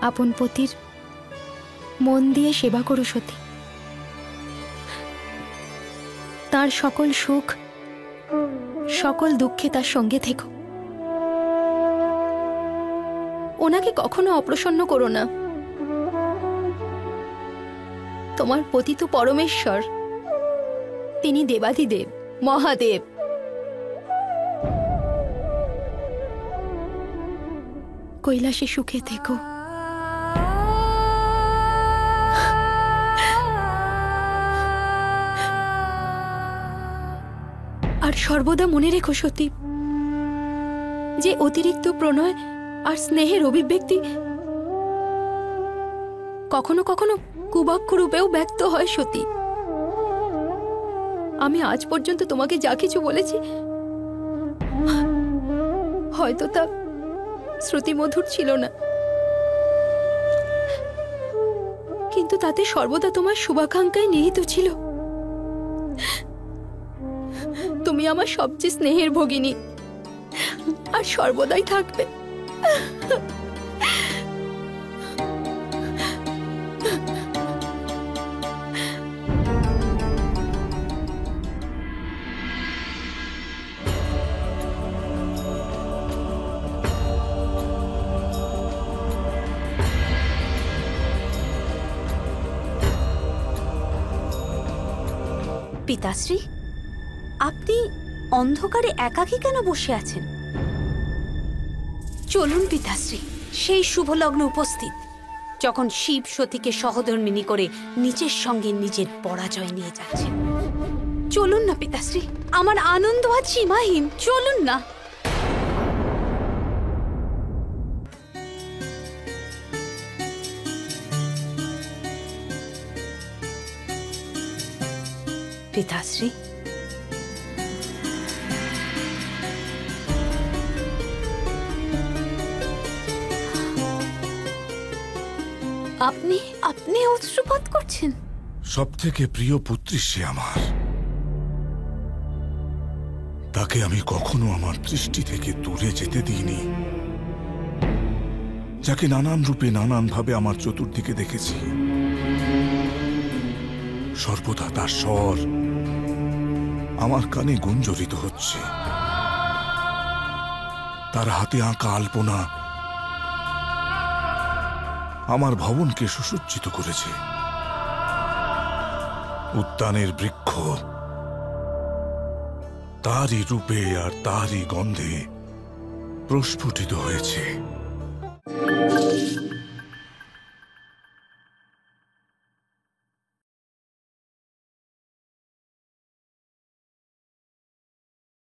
আপন পতির মন দিয়ে সেবা করো সতী। তার সকল সুখ সকল দুঃখে তার সঙ্গে থেকো। ওনাকে কখনো অপ্রসন্ন করো না। তোমার পতি তো পরমেশ্বর, তিনি দেবাদিদেব, মহাদেব। কৈলাসে সুখে থেকো। আর সর্বদা মনে রেখো সতী, যে অতিরিক্ত প্রণয় আর স্নেহের অভিব্যক্তি কখনো কখনো কুবাক্য রূপেও ব্যক্ত হয় সতী। আমি আজ পর্যন্ত তোমাকে যা কিছু বলেছি হয়তো তা শ্রুতিমধুর ছিল না, কিন্তু তাতে সর্বদা তোমার শুভাকাঙ্ক্ষায় নিহিত ছিল। তুমি আমার সবচেয়ে স্নেহের ভগিনী আর সর্বদাই থাকবে। পিতাশ্রী, আপনি অন্ধকারে একাকী কেন বসে আছেন? চলুন পিতাশ্রী, সেই শুভ লগ্ন উপস্থিত, যখন শিব সতীকে সহধর্মিণী করে নিজের সঙ্গে নিজের পরাজয় নিয়ে যাচ্ছেন। চলুন না পিতাশ্রী, আমার আনন্দ আজ সীমাহীন। চলুন না। পিতাশ্রী, আপনি আপনি অশ্রুপাত করছেন? সব থেকে প্রিয় পুত্রী সে আমার, তাকে আমি কখনো আমার দৃষ্টি থেকে দূরে যেতে দিইনি। যাকে নানান রূপে নানান ভাবে আমার চতুর্দিকে দেখেছি, সর্বদা তার স্বর আমার কানে গুঞ্জরিত হচ্ছে। তার হাতে আঁকা আলপনা আমার ভবনকে সুসজ্জিত করেছে। উদ্যানের বৃক্ষ তারই রূপে আর তারই গন্ধে প্রস্ফুটিত হয়েছে।